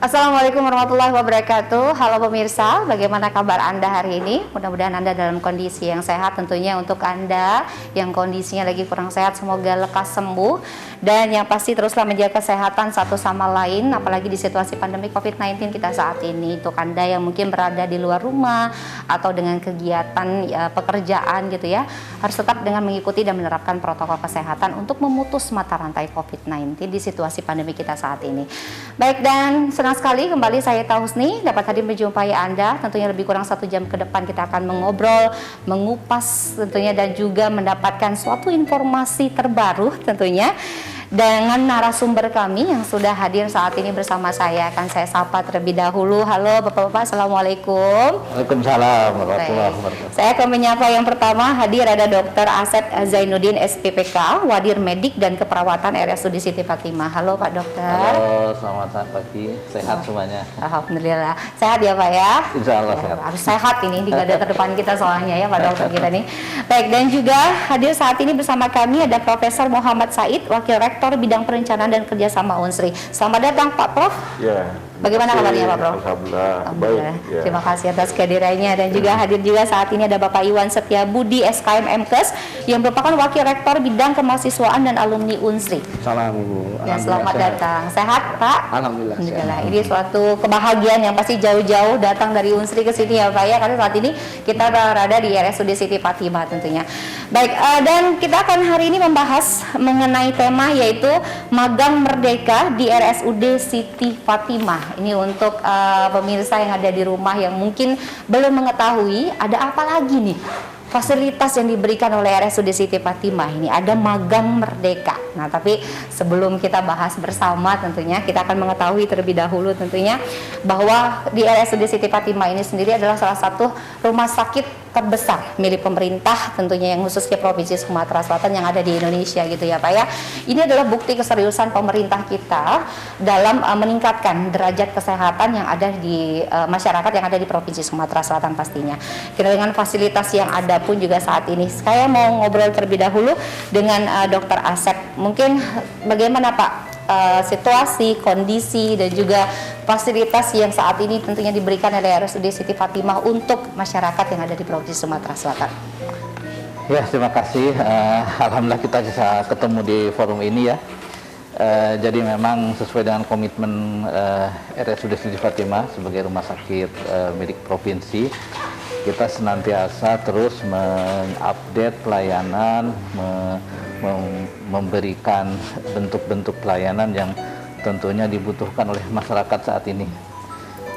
Assalamualaikum warahmatullahi wabarakatuh. Halo pemirsa, bagaimana kabar Anda hari ini? Mudah-mudahan Anda dalam kondisi yang sehat. Tentunya untuk Anda yang kondisinya lagi kurang sehat, semoga lekas sembuh. Dan yang pasti teruslah menjaga kesehatan satu sama lain, apalagi di situasi pandemi COVID-19 kita saat ini. Untuk Anda yang mungkin berada di luar rumah atau dengan kegiatan pekerjaan gitu ya, harus tetap dengan mengikuti dan menerapkan protokol kesehatan untuk memutus mata rantai COVID-19 di situasi pandemi kita saat ini. Baik, dan senang sekali kembali saya Husni dapat hadir menjumpai Anda. Tentunya lebih kurang 1 jam ke depan kita akan mengobrol, mengupas tentunya dan juga mendapatkan suatu informasi terbaru tentunya dengan narasumber kami yang sudah hadir saat ini bersama saya. Akan saya sapa terlebih dahulu. Halo Bapak-bapak, Assalamualaikum. Waalaikumsalam warahmatullahi wabarakatuh. Saya akan menyapa yang pertama, hadir ada Dr. Asep Zainuddin SPPK, Wadir Medik dan Keperawatan RSUD Siti Fatimah. Halo Pak Dokter. Halo, selamat pagi. Sehat semuanya? Alhamdulillah. Sehat ya Pak ya? Insya Allah ya, sehat. Harus sehat ini di garda terdepan kita soalnya ya Pak Dokter kita nih. Baik, dan juga hadir saat ini bersama kami ada Profesor Muhammad Said, Wakil Rektor Bidang Perencanaan dan Kerjasama Unsri. Selamat datang Pak Prof. Ya. Bagaimana kabarnya Pak Prof? Alhamdulillah. Alhamdulillah. Baik. Ya. Terima kasih atas kehadirannya dan juga hadir juga saat ini ada Bapak Iwan Setiabudi SKM MKes yang merupakan Wakil Rektor Bidang Kemahasiswaan dan Alumni Unsri. Salam Ibu. Ya, selamat datang. Sehat Pak? Alhamdulillah. Alhamdulillah. Ini suatu kebahagiaan yang pasti jauh-jauh datang dari Unsri ke sini ya Pak ya, karena saat ini kita berada di RSUD Siti Fatimah tentunya. Baik, dan kita akan hari ini membahas mengenai tema yaitu Magang Merdeka di RSUD Siti Fatimah. Ini untuk pemirsa yang ada di rumah yang mungkin belum mengetahui ada apa lagi nih fasilitas yang diberikan oleh RSUD Siti Fatimah ini. Ada Magang Merdeka. Nah, tapi sebelum kita bahas bersama tentunya kita akan mengetahui terlebih dahulu tentunya bahwa di RSUD Siti Fatimah ini sendiri adalah salah satu rumah sakit terbesar milik pemerintah tentunya yang khususnya Provinsi Sumatera Selatan yang ada di Indonesia gitu ya Pak ya. Ini adalah bukti keseriusan pemerintah kita dalam meningkatkan derajat kesehatan yang ada di masyarakat yang ada di Provinsi Sumatera Selatan pastinya. Kita dengan fasilitas yang ada pun juga saat ini. Saya mau ngobrol terlebih dahulu dengan Dr. Asep. Mungkin bagaimana Pak situasi, kondisi dan juga fasilitas yang saat ini tentunya diberikan oleh RSUD Siti Fatimah untuk masyarakat yang ada di Provinsi Sumatera Selatan. Ya, terima kasih. Alhamdulillah kita bisa ketemu di forum ini ya. Jadi memang sesuai dengan komitmen RSUD Siti Fatimah sebagai rumah sakit milik provinsi, kita senantiasa terus mengupdate pelayanan, memberikan bentuk-bentuk pelayanan yang tentunya dibutuhkan oleh masyarakat saat ini.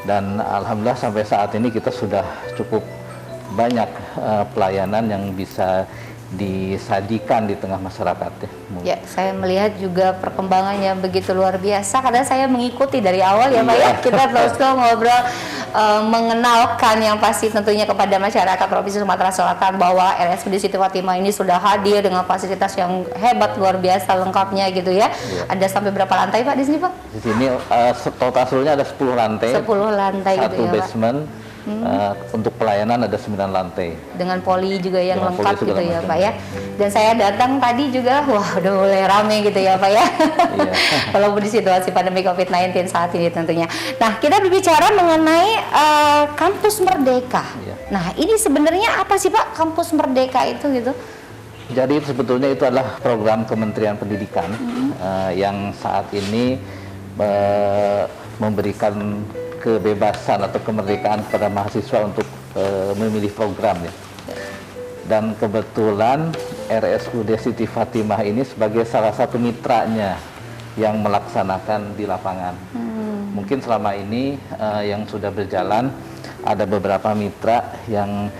Dan alhamdulillah sampai saat ini kita sudah cukup banyak pelayanan yang bisa disajikan di tengah masyarakat ya. Ya, saya melihat juga perkembangannya begitu luar biasa karena saya mengikuti dari awal ya Pak ya. Kita terus ngobrol mengenalkan yang pasti tentunya kepada masyarakat Provinsi Sumatera Selatan bahwa RSUD Siti Fatimah ini sudah hadir dengan fasilitas yang hebat luar biasa lengkapnya gitu ya. Ada sampai berapa lantai Pak di sini Pak? Di sini total seluruhnya ada 10 lantai. 10 lantai gitu ya Pak. Satu basement. Untuk pelayanan ada 9 lantai dengan poli juga yang dengan lengkap gitu ya macam. Pak ya. Dan saya datang tadi juga wah udah mulai rame gitu ya Pak ya. Iya. Walaupun di situasi pandemi COVID-19 saat ini tentunya. Nah, kita berbicara mengenai Kampus Merdeka. Iya. Nah, ini sebenarnya apa sih Pak Kampus Merdeka itu gitu? Jadi sebetulnya itu adalah program Kementerian Pendidikan yang saat ini memberikan kebebasan atau kemerdekaan kepada mahasiswa untuk memilih program ya. Dan kebetulan RSUD Siti Fatimah ini sebagai salah satu mitranya yang melaksanakan di lapangan. Mungkin selama ini yang sudah berjalan ada beberapa mitra yang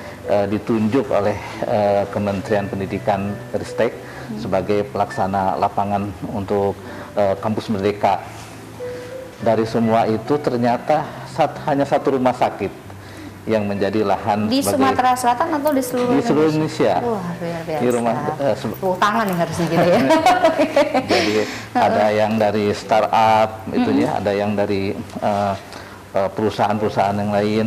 ditunjuk oleh Kementerian Pendidikan Ristek sebagai pelaksana lapangan untuk Kampus Merdeka. Dari semua itu ternyata hanya satu rumah sakit yang menjadi lahan di Sumatera Selatan atau di seluruh Indonesia. Wah, luar biasa. Di rumah tangan yang harusnya gitu ya. Jadi ada yang dari startup itu ya, ada yang dari perusahaan-perusahaan yang lain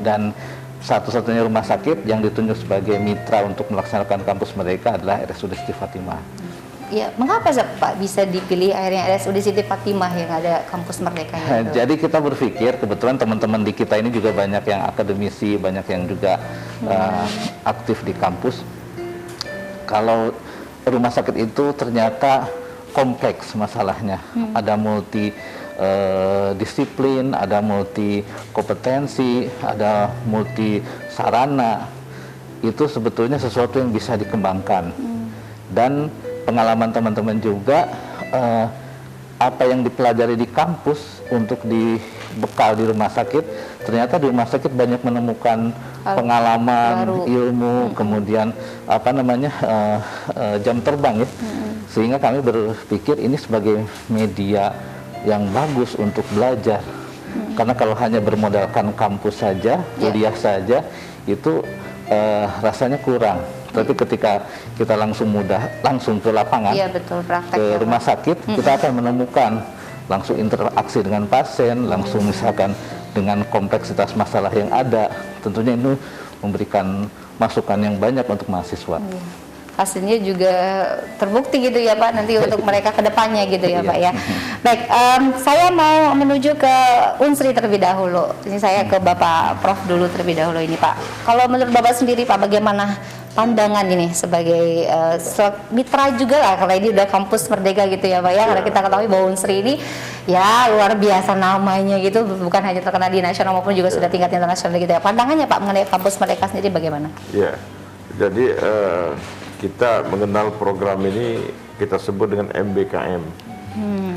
dan satu-satunya rumah sakit yang ditunjuk sebagai mitra untuk melaksanakan kampus mereka adalah RSUD Siti Fatimah. Ya, mengapa Pak bisa dipilih akhirnya RSUD Siti Fatimah yang ada kampus Merdeka itu? Jadi kita berpikir, kebetulan teman-teman di kita ini juga banyak yang akademisi, banyak yang juga aktif di kampus. Kalau rumah sakit itu ternyata kompleks masalahnya, ada multi disiplin, ada multi kompetensi, ada multi sarana. Itu sebetulnya sesuatu yang bisa dikembangkan. Dan pengalaman teman-teman juga, apa yang dipelajari di kampus untuk dibekal di rumah sakit, ternyata di rumah sakit banyak menemukan pengalaman, ilmu, kemudian jam terbang ya. Sehingga kami berpikir ini sebagai media yang bagus untuk belajar. Karena kalau hanya bermodalkan kampus saja, kuliah saja, itu rasanya kurang. Tapi ketika kita langsung ke lapangan, betul, ke rumah sakit, kita akan menemukan langsung interaksi dengan pasien, langsung misalkan dengan kompleksitas masalah yang ada. Tentunya itu memberikan masukan yang banyak untuk mahasiswa. Hasilnya juga terbukti gitu ya Pak, nanti untuk mereka ke depannya gitu ya Pak ya. Baik, saya mau menuju ke Unsri terlebih dahulu. Ini saya ke Bapak Prof dulu terlebih dahulu ini Pak. Kalau menurut Bapak sendiri Pak, bagaimana pandangan ini sebagai mitra juga lah, kalau ini udah kampus Merdeka gitu ya Pak ya, karena kita ketahui bahwa Unsri ini ya luar biasa namanya gitu, bukan hanya terkenal di nasional maupun juga sudah tingkat internasional gitu ya. Pandangannya Pak mengenai kampus Merdeka sendiri bagaimana? Ya, jadi kita mengenal program ini kita sebut dengan MBKM.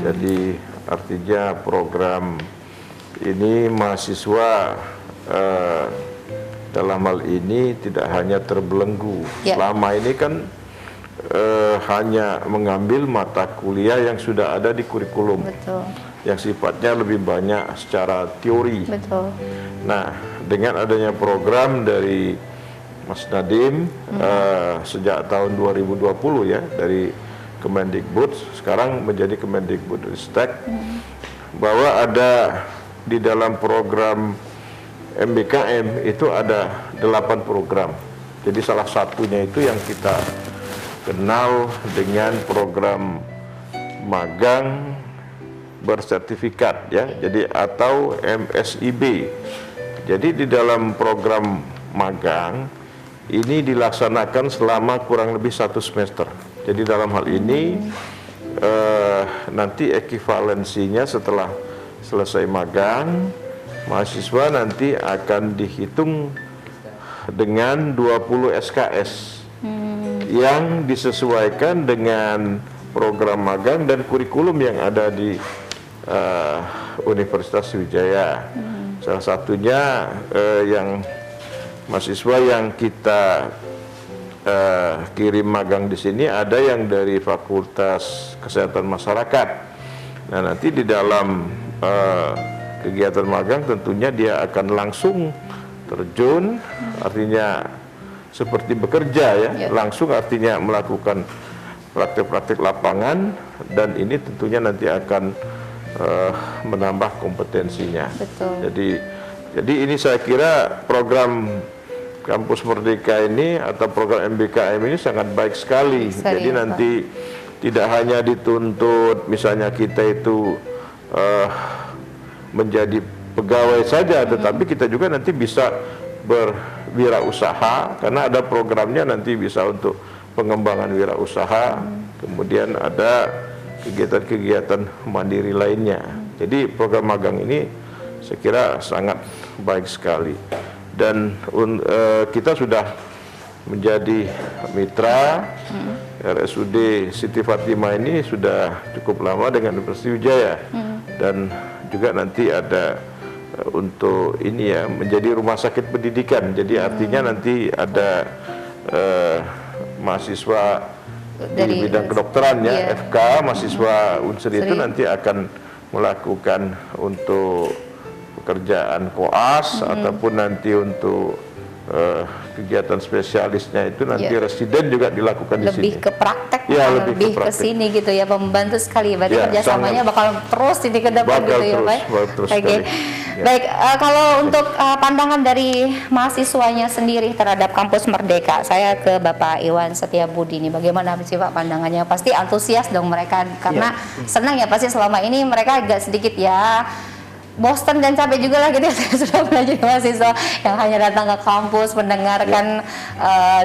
Jadi artinya program ini mahasiswa dalam hal ini tidak hanya terbelenggu. Selama ini kan hanya mengambil mata kuliah yang sudah ada di kurikulum. Betul. Yang sifatnya lebih banyak secara teori. Betul. Nah, dengan adanya program dari Mas Nadiem sejak tahun 2020 ya, dari Kemendikbud sekarang menjadi Kemendikbudristek, bahwa ada di dalam program MBKM itu ada 8 program. Jadi salah satunya itu yang kita kenal dengan program magang bersertifikat ya, jadi atau MSIB. Jadi di dalam program magang ini dilaksanakan selama kurang lebih 1 semester. Jadi dalam hal ini nanti ekivalensinya setelah selesai magang, mahasiswa nanti akan dihitung dengan 20 SKS yang disesuaikan dengan program magang dan kurikulum yang ada di Universitas Sriwijaya. Salah satunya yang mahasiswa yang kita kirim magang di sini ada yang dari Fakultas Kesehatan Masyarakat. Nah, nanti di dalam kegiatan magang tentunya dia akan langsung terjun, artinya seperti bekerja ya, langsung artinya melakukan praktik-praktik lapangan, dan ini tentunya nanti akan menambah kompetensinya. Betul. Jadi ini saya kira program Kampus Merdeka ini atau program MBKM ini sangat baik sekali. Jadi nanti tidak hanya dituntut misalnya kita itu menjadi pegawai saja, tetapi kita juga nanti bisa berwirausaha karena ada programnya nanti bisa untuk pengembangan wirausaha, kemudian ada kegiatan-kegiatan mandiri lainnya. Jadi program magang ini saya kira sangat baik sekali, dan kita sudah menjadi mitra RSUD Siti Fatimah ini sudah cukup lama dengan Universitas Sriwijaya, dan juga nanti ada untuk ini ya menjadi rumah sakit pendidikan. Jadi artinya nanti ada mahasiswa dari bidang kedokteran ya, FK, mahasiswa Unsri itu nanti akan melakukan untuk pekerjaan koas ataupun nanti untuk kegiatan spesialisnya itu nanti Ya. residen juga dilakukan di Lebih sini. ke praktek, Ya, bukan lebih ke lebih ke praktek. sini gitu ya, membantu sekali. Berarti Ya, kerjasamanya sangat. bakal terus ini ke depan Bakal gitu ya terus, Pak. bakal terus Oke. sekali. Ya. Baik, kalau untuk pandangan dari mahasiswanya sendiri terhadap kampus Merdeka, saya ke Bapak Iwan Setiabudi nih, bagaimana sih Pak pandangannya? Pasti antusias dong mereka, karena senang ya pasti selama ini mereka agak sedikit ya bosan dan capek juga lah gitu ya, saya sudah belajar mahasiswa yang hanya datang ke kampus mendengarkan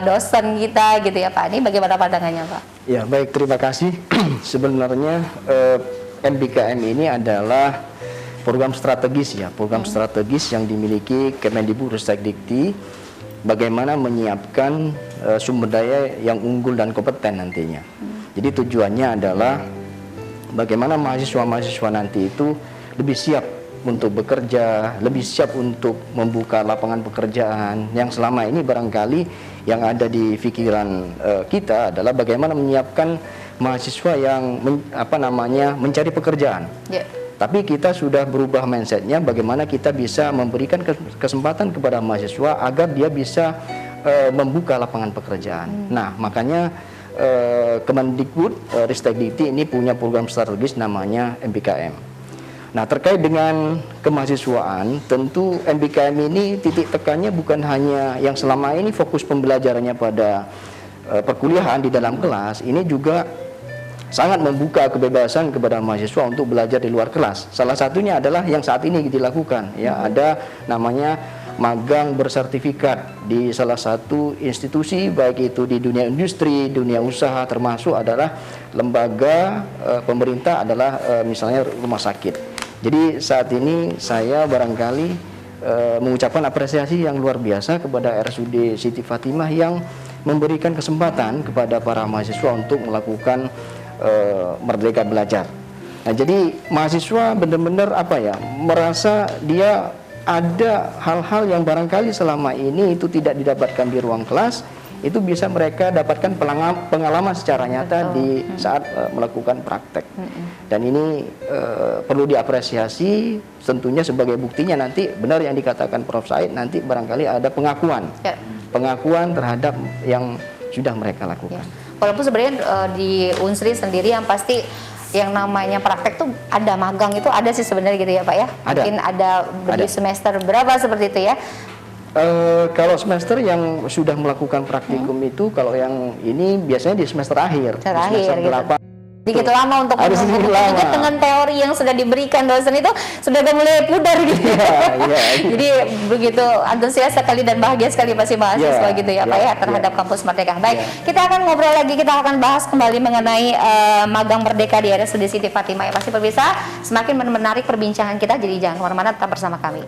dosen kita gitu ya Pak. Ini bagaimana pandangannya Pak? Ya, baik, terima kasih. Sebenarnya MBKM ini adalah program strategis ya, program strategis yang dimiliki Kemendikbudristekdikti, bagaimana menyiapkan sumber daya yang unggul dan kompeten nantinya. Jadi tujuannya adalah bagaimana mahasiswa-mahasiswa nanti itu lebih siap untuk bekerja, lebih siap untuk membuka lapangan pekerjaan yang selama ini barangkali yang ada di pikiran kita adalah bagaimana menyiapkan mahasiswa yang mencari pekerjaan. Ya. Tapi kita sudah berubah mindsetnya, bagaimana kita bisa memberikan kesempatan kepada mahasiswa agar dia bisa membuka lapangan pekerjaan. Nah, makanya Kemendikbud Ristekdikti ini punya program strategis namanya MBKM. Nah, terkait dengan kemahasiswaan, tentu MBKM ini titik tekannya bukan hanya yang selama ini fokus pembelajarannya pada perkuliahan di dalam kelas, ini juga sangat membuka kebebasan kepada mahasiswa untuk belajar di luar kelas. Salah satunya adalah yang saat ini dilakukan, ya, ada namanya magang bersertifikat di salah satu institusi, baik itu di dunia industri, dunia usaha, termasuk adalah lembaga pemerintah adalah misalnya rumah sakit. Jadi saat ini saya barangkali mengucapkan apresiasi yang luar biasa kepada RSUD Siti Fatimah yang memberikan kesempatan kepada para mahasiswa untuk melakukan Merdeka Belajar. Nah, jadi mahasiswa benar-benar merasa dia ada hal-hal yang barangkali selama ini itu tidak didapatkan di ruang kelas, itu bisa mereka dapatkan pengalaman secara nyata di saat melakukan praktek. Dan ini perlu diapresiasi, tentunya sebagai buktinya nanti benar yang dikatakan Prof. Said, nanti barangkali ada pengakuan terhadap yang sudah mereka lakukan. Walaupun sebenarnya di Unsri sendiri yang pasti yang namanya praktek tuh ada magang itu ada sih sebenarnya gitu ya Pak ya. Mungkin ada di semester berapa seperti itu ya. Kalau semester yang sudah melakukan praktikum itu, kalau yang ini biasanya di semester akhir, semester gitu. 8. Sedikit lama untuk mengingat dengan teori yang sudah diberikan dosen itu sudah mulai pudar gitu. Jadi begitu antusias sekali dan bahagia sekali pasti mahasiswa gitu ya Pak ya terhadap kampus Merdeka. Baik, kita akan ngobrol lagi, kita akan bahas kembali mengenai magang Merdeka di RSUD Siti Fatimah ya. Pasti pemirsa semakin menarik perbincangan kita, jadi jangan kemana-mana, tetap bersama kami.